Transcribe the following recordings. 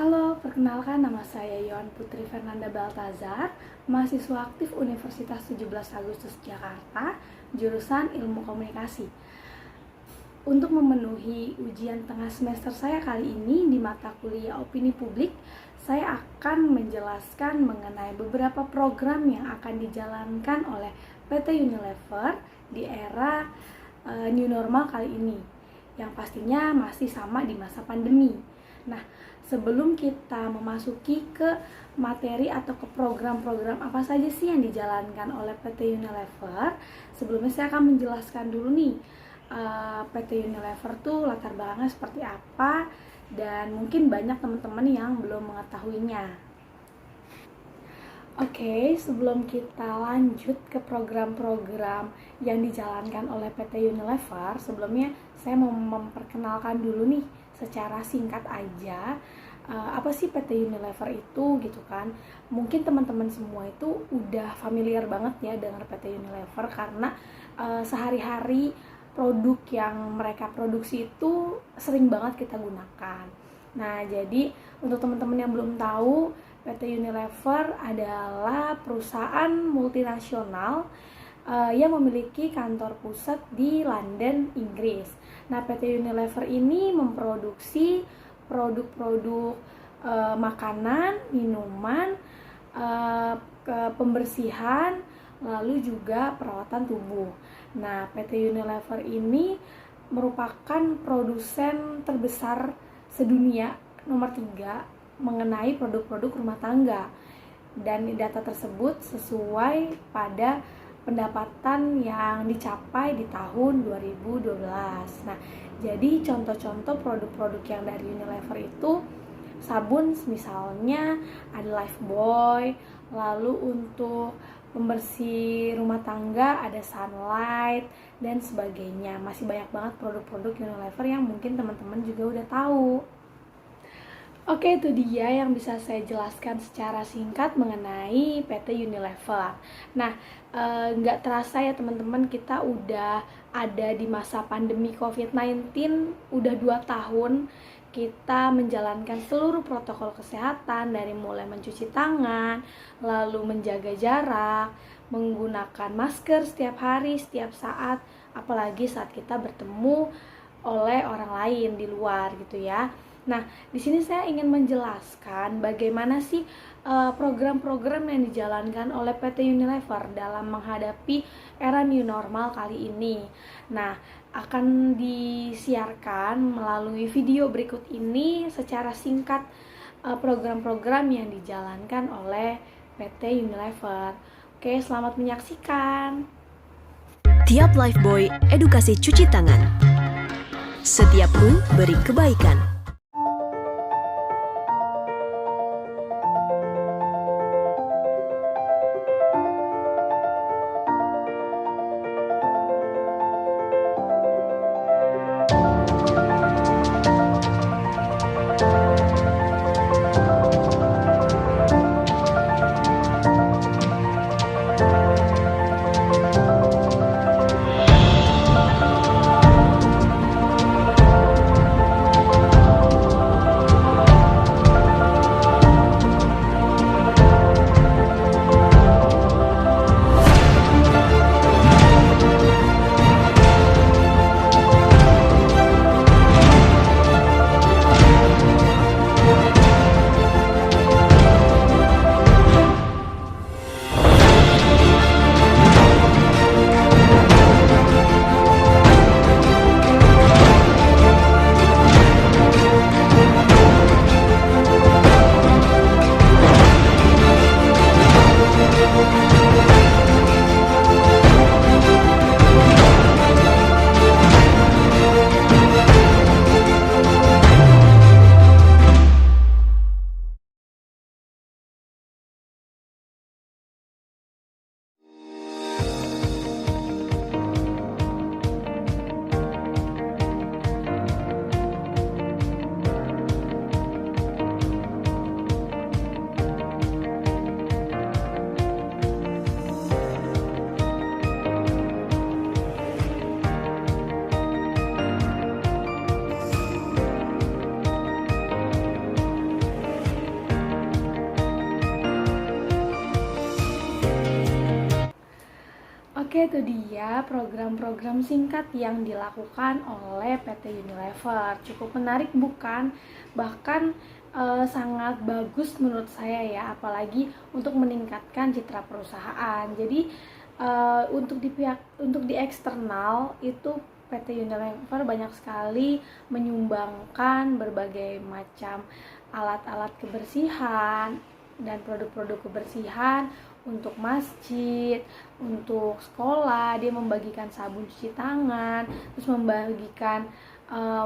Halo, perkenalkan nama saya Yohan Putri Fernanda Baltazar, mahasiswa aktif Universitas 17 Agustus Jakarta, jurusan Ilmu Komunikasi. Untuk memenuhi ujian tengah semester saya kali ini di mata kuliah Opini Publik, saya akan menjelaskan mengenai beberapa program yang akan dijalankan oleh PT Unilever di era new normal kali ini, yang pastinya masih sama di masa pandemi. Nah, sebelum kita memasuki ke materi atau ke program-program apa saja sih yang dijalankan oleh PT Unilever, sebelumnya saya akan menjelaskan dulu nih PT Unilever tuh latar belakangnya seperti apa, dan mungkin banyak teman-teman yang belum mengetahuinya. Oke, sebelum kita lanjut ke program-program yang dijalankan oleh PT Unilever, sebelumnya saya mau memperkenalkan dulu nih secara singkat aja apa sih PT Unilever itu gitu kan. Mungkin teman-teman semua itu udah familiar banget ya dengan PT Unilever karena sehari-hari produk yang mereka produksi itu sering banget kita gunakan. Nah, jadi untuk teman-teman yang belum tahu, PT Unilever adalah perusahaan multinasional yang memiliki kantor pusat di London, Inggris. Nah, PT Unilever ini memproduksi produk-produk makanan, minuman, pembersihan, lalu juga perawatan tubuh. Nah, PT Unilever ini merupakan produsen terbesar sedunia nomor 3 mengenai produk-produk rumah tangga, dan data tersebut sesuai pada pendapatan yang dicapai di tahun 2012. Nah, jadi contoh-contoh produk-produk yang dari Unilever itu sabun, misalnya ada Lifebuoy, lalu untuk pembersih rumah tangga ada Sunlight dan sebagainya. Masih banyak banget produk-produk Unilever yang mungkin teman-teman juga udah tahu. Oke, itu dia yang bisa saya jelaskan secara singkat mengenai PT Unilever. Nah, nggak terasa ya teman-teman, kita udah ada di masa pandemi COVID-19, udah 2 tahun kita menjalankan seluruh protokol kesehatan, dari mulai mencuci tangan, lalu menjaga jarak, menggunakan masker setiap hari, setiap saat, apalagi saat kita bertemu oleh orang lain di luar gitu ya. Nah, di sini saya ingin menjelaskan bagaimana sih program-program yang dijalankan oleh PT Unilever dalam menghadapi era new normal kali ini. Nah, akan disiarkan melalui video berikut ini secara singkat program-program yang dijalankan oleh PT Unilever. Oke, selamat menyaksikan. Tiap Lifebuoy edukasi cuci tangan. Setiap pun beri kebaikan. Oke, itu dia program-program singkat yang dilakukan oleh PT Unilever. Cukup menarik bukan? Bahkan sangat bagus menurut saya ya, apalagi untuk meningkatkan citra perusahaan. Jadi untuk di eksternal itu PT Unilever banyak sekali menyumbangkan berbagai macam alat-alat kebersihan dan produk-produk kebersihan untuk masjid, untuk sekolah. Dia membagikan sabun cuci tangan, terus membagikan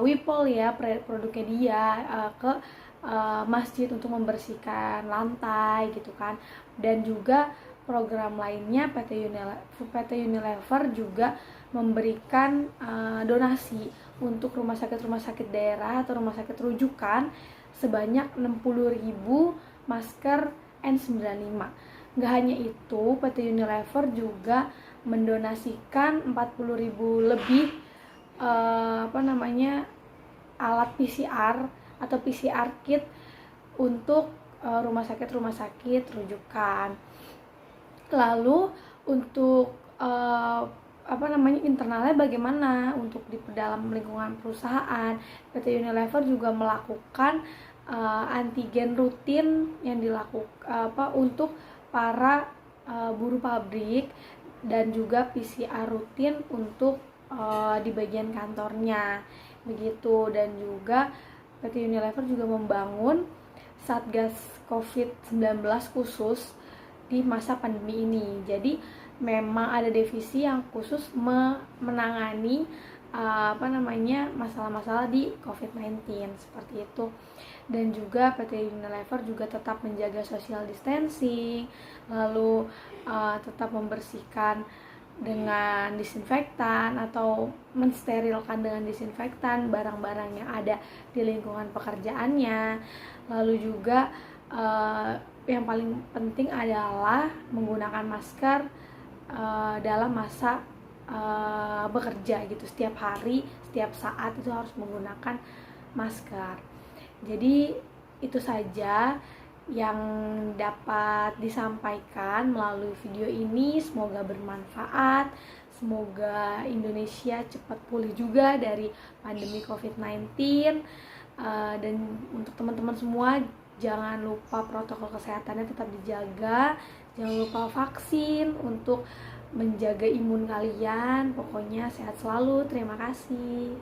Wipol ya, produknya dia ke masjid untuk membersihkan lantai gitu kan. Dan juga program lainnya PT Unilever juga memberikan donasi untuk rumah sakit daerah atau rumah sakit rujukan sebanyak 60.000 masker N95. Nggak hanya itu, PT Unilever juga mendonasikan 40.000 lebih alat PCR atau PCR kit untuk rumah sakit rujukan. Lalu untuk internalnya bagaimana untuk di dalam lingkungan perusahaan, PT Unilever juga melakukan antigen rutin yang dilakukan untuk para buruh pabrik, dan juga PCR rutin untuk di bagian kantornya begitu. Dan juga PT Unilever juga membangun Satgas COVID-19 khusus di masa pandemi ini. Jadi memang ada divisi yang khusus menangani masalah-masalah di COVID-19 seperti itu. Dan juga PT Unilever juga tetap menjaga social distancing, lalu tetap membersihkan dengan disinfektan atau mensterilkan dengan disinfektan barang-barang yang ada di lingkungan pekerjaannya. Lalu juga yang paling penting adalah menggunakan masker dalam masa bekerja gitu. Setiap hari, setiap saat itu harus menggunakan masker. Jadi itu saja yang dapat disampaikan melalui video ini. Semoga bermanfaat, semoga Indonesia cepat pulih juga dari pandemi COVID-19. Dan untuk teman-teman semua, jangan lupa protokol kesehatannya tetap dijaga, jangan lupa vaksin untuk menjaga imun kalian. Pokoknya sehat selalu. Terima kasih.